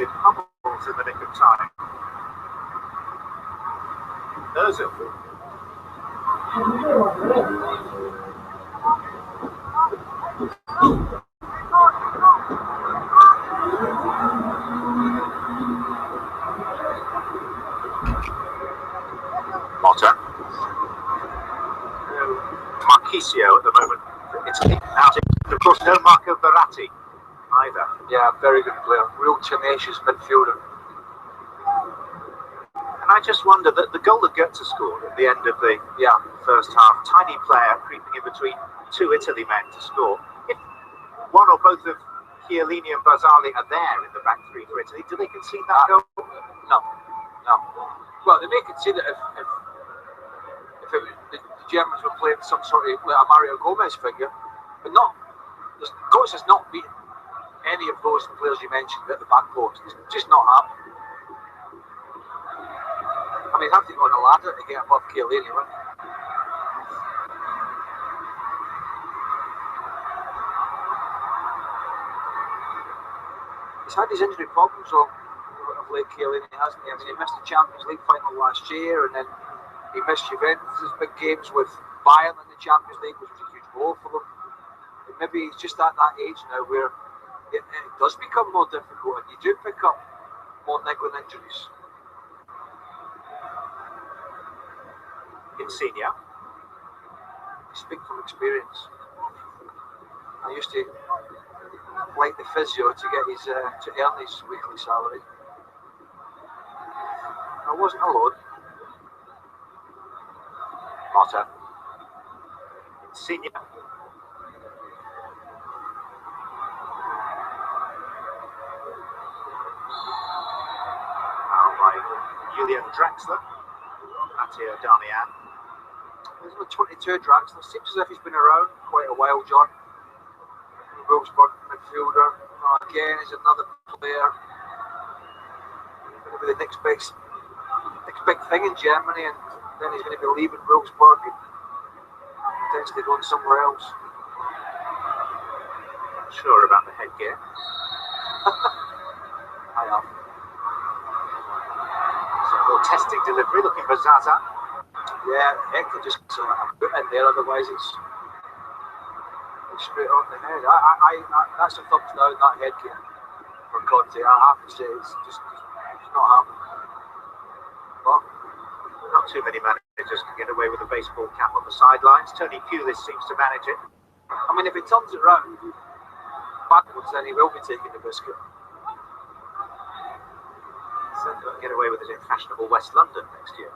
Hummels in the nick of time. Ozil. Motta. Marquisio at the moment. It's out. Of course, no Marco Verratti either. Yeah, very good player. Real tenacious midfielder. And I just wonder that the goal that Goetze scored at the end of the first half, tiny player creeping in between two Italy men to score. If one or both of Chiellini and Barzali are there in the back three for Italy, do they concede that goal? No. Well, they may concede it if the Germans were playing some sort of like a Mario Gomez figure, but not. Goetze has not beaten any of those players you mentioned at the back post. It's just not happening. I mean, have to go on a ladder to get above Chiellini, right? He's had his injury problems of late, Chiellini, hasn't he? I mean, he missed the Champions League final last year, and then he missed Juventus' big games with Bayern in the Champions League, which was a huge blow for them. And maybe he's just at that age now where it does become more difficult, and you do pick up more niggling injuries. Insigne. I speak from experience. I used to like the physio to get his to earn his weekly salary. I wasn't alone. Motta. Insigne. Now by Julian Draxler. Mattia Darmian. He's number 22, Draxler. Seems as if he's been around quite a while, John. Wolfsburg midfielder. Again, is another player. Going to be the next big thing in Germany, and then he's going to be leaving Wolfsburg and potentially going somewhere else. Not sure about the headgear. I am. So a little testing delivery, looking for Zaza. Yeah, Hector just put in there, otherwise it's straight on the head. That's a thumbs down, that headgear for Conte. I have to say, it's not happening. Well, not too many managers can get away with a baseball cap on the sidelines. Tony Pulis seems to manage it. I mean, if he turns it round backwards, then he will be taking the biscuit. Certainly get away with it in fashionable West London next year.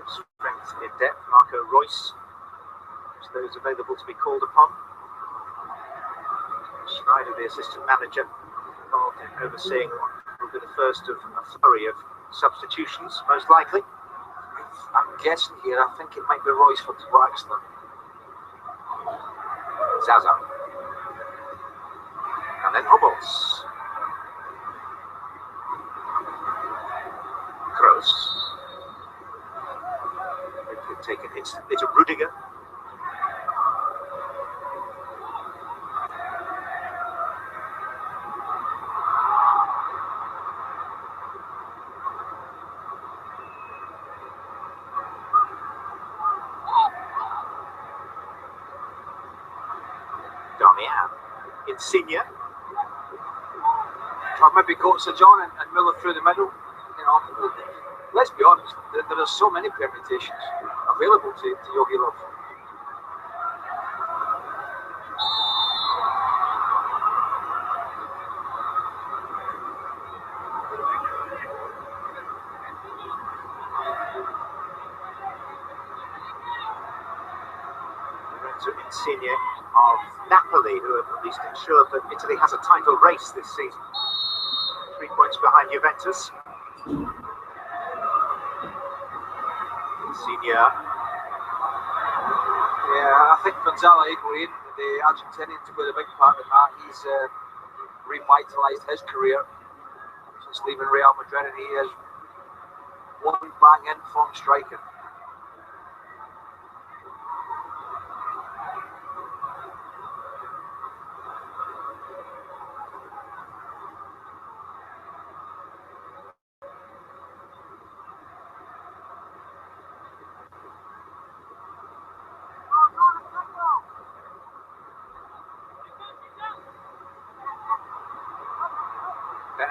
Strength in depth, Marco Reus. Those available to be called upon. Schneider, the assistant manager, involved in overseeing what will be the first of a flurry of substitutions, most likely. I'm guessing here, I think it might be Reus for Draxler. Zaza. And then Hummels. Kroos. They've taken instantly to Rudiger. Darmian. Insigne. Or maybe Goetze, John, and Miller through the middle. You know, let's be honest, there are so many permutations available to Yogi Love. Insigne of Napoli, who have at least ensured that Italy has a title race this season. 3 points behind Juventus. Insigne. Yeah, I think Gonzalo Higuain, the Argentinian, to play a big part in that. He's revitalised his career since leaving Real Madrid, and he is one bang in form striker.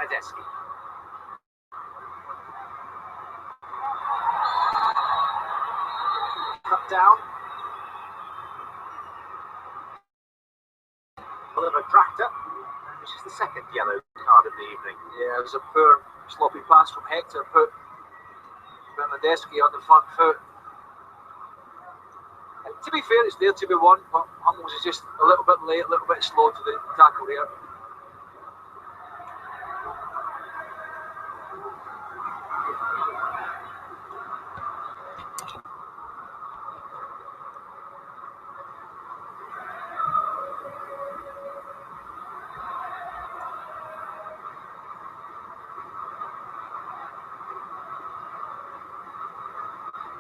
Bernadeschi. Cut down. Oliver Drachta. This is the second yellow card of the evening. Yeah, it was a poor, sloppy pass from Hector. Put Bernadeschi on the front foot. And to be fair, it's there to be won, but Hummels is just a little bit late, a little bit slow to the tackle there.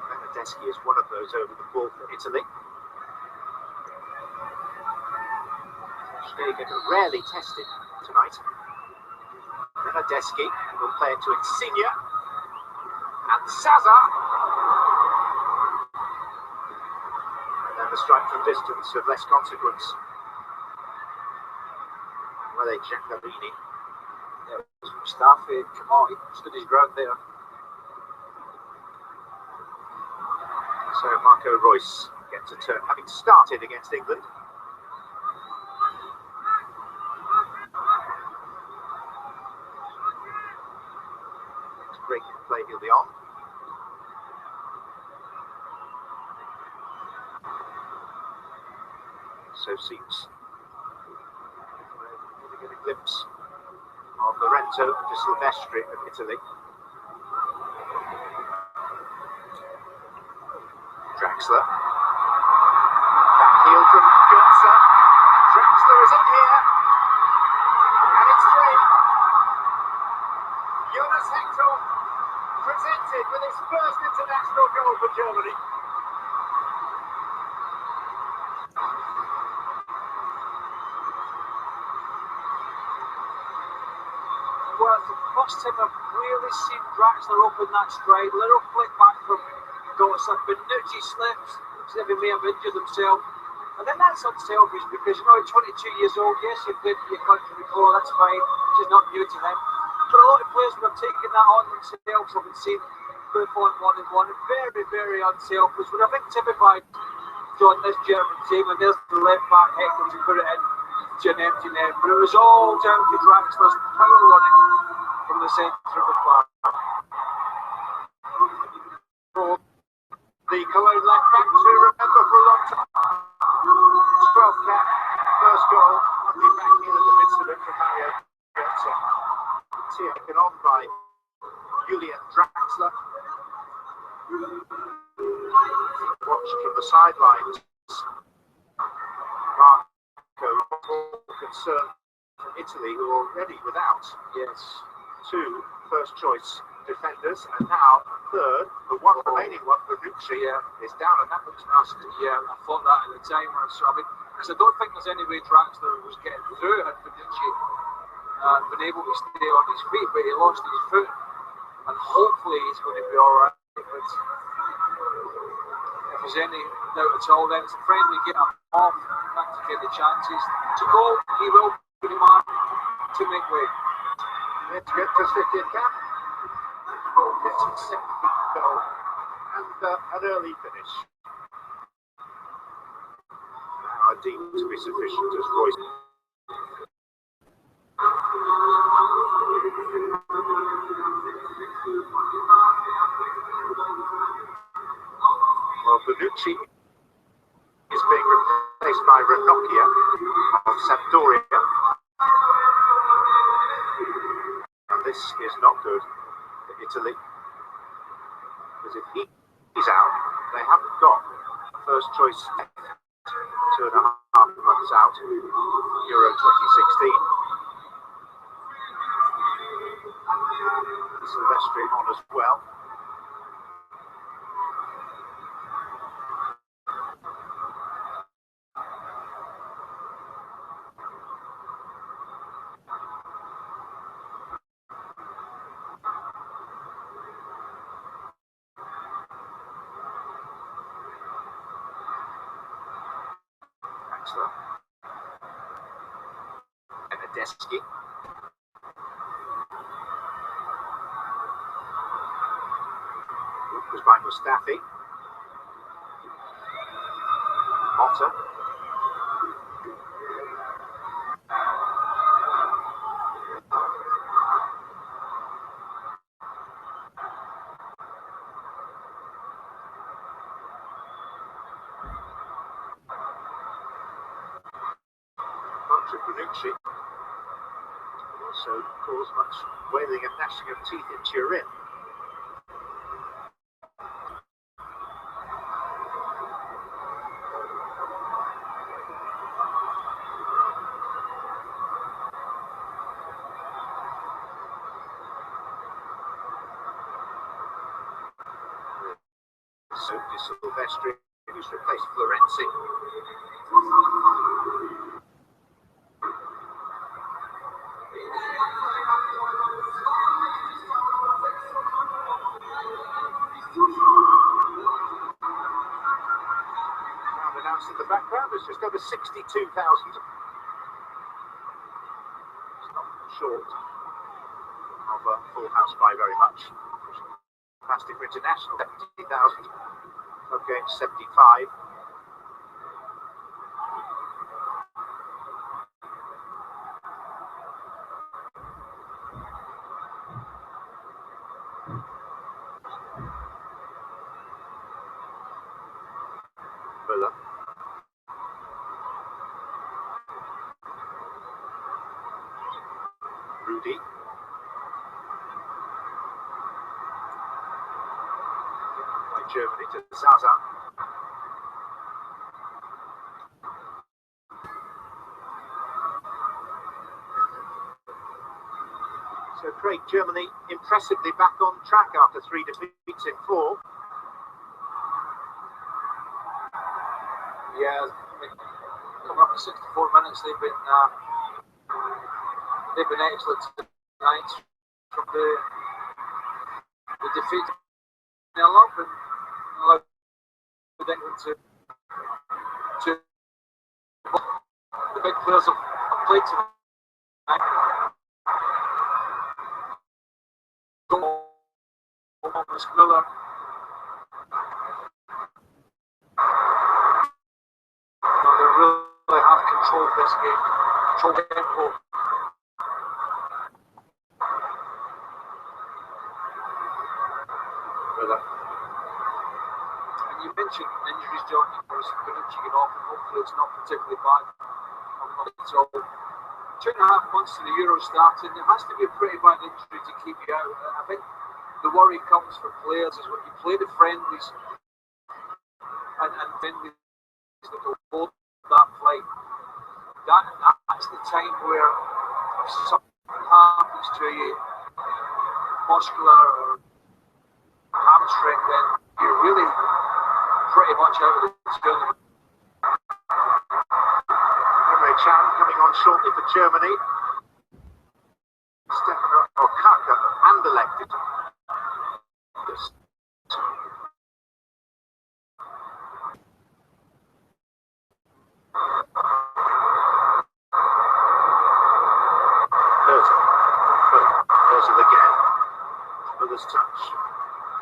Bernadeschi is one of those over the ball for Italy. Schneeger rarely tested tonight. Bernadeschi will play it to Insigne. And Zaza. And then the strike from distance of less consequence. Well, Giacalini. Yeah, Mustafi, come on, he stood his ground there. So Marco Reus gets a turn, having started against England. Next break play he'll be on. So seems to get a glimpse of Lorenzo de Silvestri of Italy. Draxler. Backheel from Götze. Draxler is in here. And it's three. Jonas Hector presented with his first international goal for Germany. Well, it's the first time I've really seen Draxler open that stride. Little flick back from Götze. Bonucci slips, as if he may have injured himself. And then that's unselfish because, you know, at 22 years old, yes, you've been to your country before, that's fine, which is not new to him. But a lot of players would have taken that on themselves, I've been seen both on 1-on-1. Very, very unselfish. Would have been typified on this German team, and there's the left back Hector to put it in to an empty net. But it was all down to Draxler's power running from the centre of the park. The Cologne left back to remember for a long time. 12th cap, first goal, lovely backheel in the midst of it from Mario Götze. Taken on by Julian Draxler. Watched from the sidelines. Marco, concerned from Italy, who are already without two first choice defenders, and now third, the one remaining one, Bonucci, is down, and that looks nasty. Yeah, I thought that at the time. So, I mean, because I don't think there's any way Draxler was getting through had Bonucci been able to stay on his feet, but he lost his foot, and hopefully he's going to be alright. But if there's any doubt at all, then it's a friendly get him off, trying to get the chances to go. He will be the man to make way. Let's get to 50th cap. Ball gets a second goal and an early finish. Now deemed to be sufficient as Royce. Well, Bonucci is being replaced by Ranocchia of Sampdoria. And this is not good for Italy, because if he's out, they haven't got a first choice 2.5 months out, Euro 2016. Silvestri on as well. Bernadeschi. Mustafi. Otter. Bonucci. Also cause much wailing and gnashing of teeth in Turin. So Di Silvestri, who's replaced Florenzi. Announced in the background, there's just over 62,000. It's not short of a full house by very much. Fantastic for international, 70,000. Home games 75. Müller. Rudy. By Germany to Zaza. So Craig, Germany impressively back on track after 3 defeats in 4. Yeah, I mean, coming up to 64 minutes, they've been excellent tonight from the defeat. They'll up and allowed England to the big players have played tonight. Müller. They really have controlled this game, controlled tempo. And you mentioned injuries, John. Bonucci get off, and hopefully it's not particularly bad. So 2.5 months to the Euro starting, it has to be a pretty bad injury to keep you out. I think the worry comes for players is when you play the friendlies and friendlies that will hold that flight. That's the time where if something happens to you, muscular or hamstring, then you're really pretty much out of the tournament. Chan coming on shortly for Germany. Stefano Okaka and elected. Özil again. Miller's touch.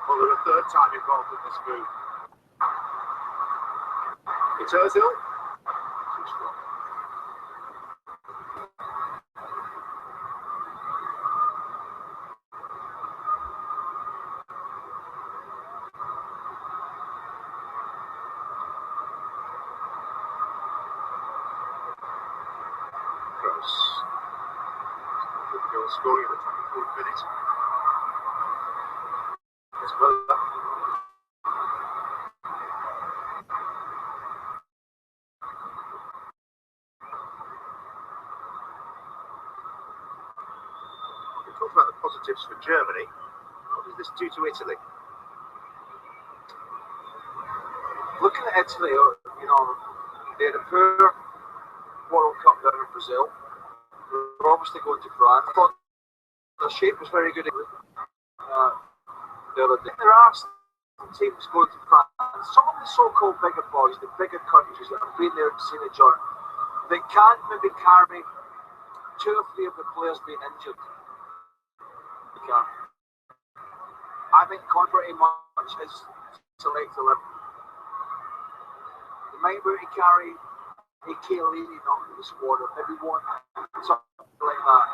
Muller a third time involved in this move. It's Özil. Too strong. Goal scoring in the 24th minute. It's Müller. We talked about the positives for Germany. What does this do to Italy? Looking at Italy, you know, they had a poor World Cup down in Brazil. They're obviously going to France. I thought the shape was very good. The other day. There are some teams going to France. Some of the so-called bigger boys, the bigger countries that have been there and seen it, John, they can maybe carry 2 or 3 of the players being injured. They can. I think pretty much is select 11. He might really carry a Chiellini not in the squad, or maybe one, something like that.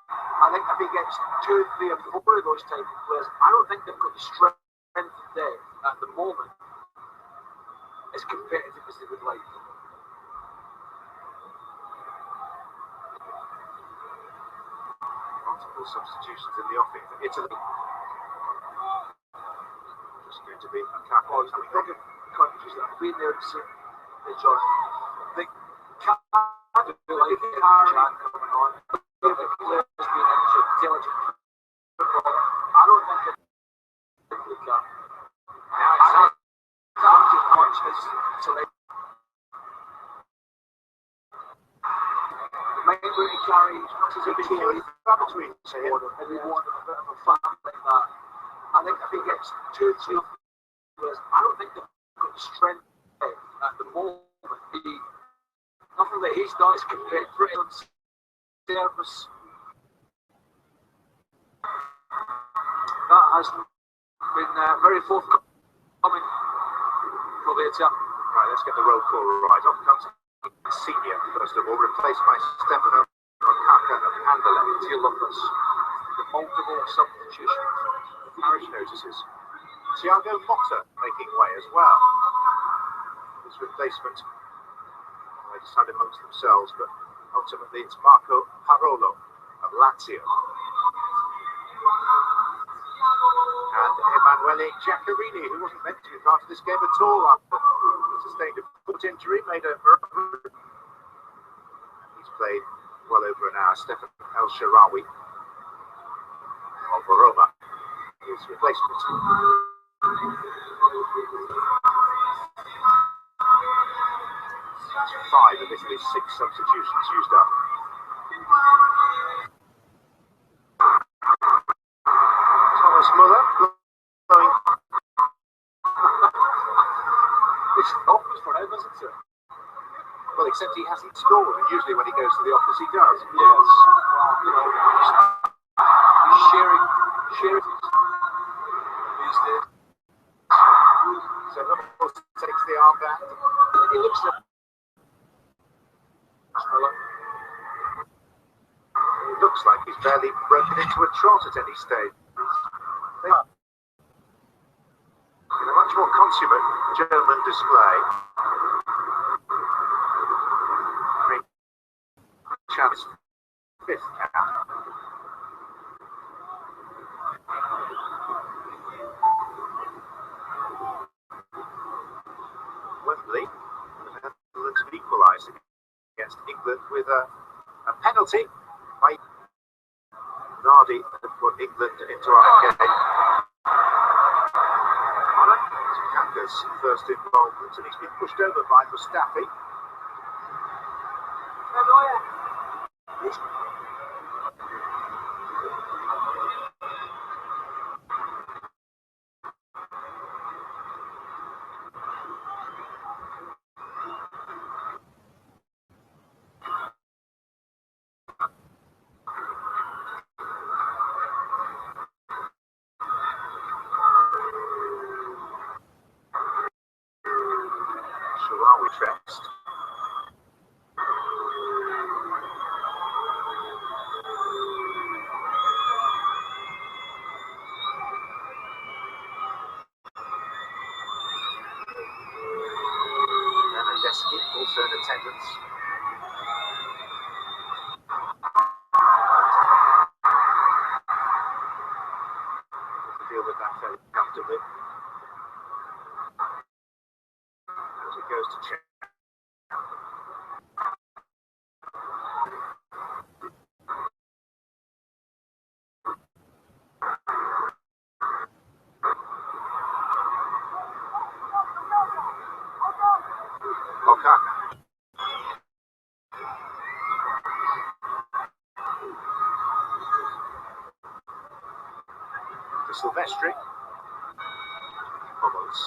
I think if he gets 2, 3, or 4 of those type of players, I don't think they've got the strength and depth at the moment as competitive as they would like. Multiple substitutions in the offing for Italy. Just going to be a couple of countries that have been there and seen the job. They can't do like the chat coming on. The players being intelligent. I don't think they can. Now it's much as select. They might really carry as a Chiellini between squad, or maybe one a bit of a fan like that. I think if he gets 2, 3 players, I don't think they've got the strength at the moment. Nothing that he's done is compared to Britain's service. That hasn't been very forthcoming for the attack. Right, let's get the roll call right. Off comes Senior, first of all, replaced by Stefano Okaka of Anderlecht. You'll love this. The multiple substitutions. Parish notices. Thiago Motta making way as well. His replacement, they decide amongst themselves, but ultimately it's Marco Parolo of Lazio. And Emanuele Giaccherini, who wasn't meant to be part of this game at all after he sustained a foot injury, made a... He's played well over an hour. Stefan El Shaarawy of Roma, his replacement. 5 of Italy's 6 substitutions used up. Thomas Muller blowing. It's obvious for him, isn't it? Well, except he hasn't scored, and usually when he goes to the office, he does. Yes. You know, he's sharing these days. So Liverpool takes the armband. He looks at Miller. It looks like he's barely broken into a trot at any stage. In a much more consummate German display. Chance 5th cap. Wembley, the Netherlands have equalised against England with a penalty by Nardi that put England into our game. Kaka's first involvement, and he's been pushed over by Mustafi. Shaarawy next. Also in attendance. To deal with that fairly comfortably. As it goes to check. Okaka. To Silvestri. Almost.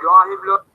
İbrahim Lo.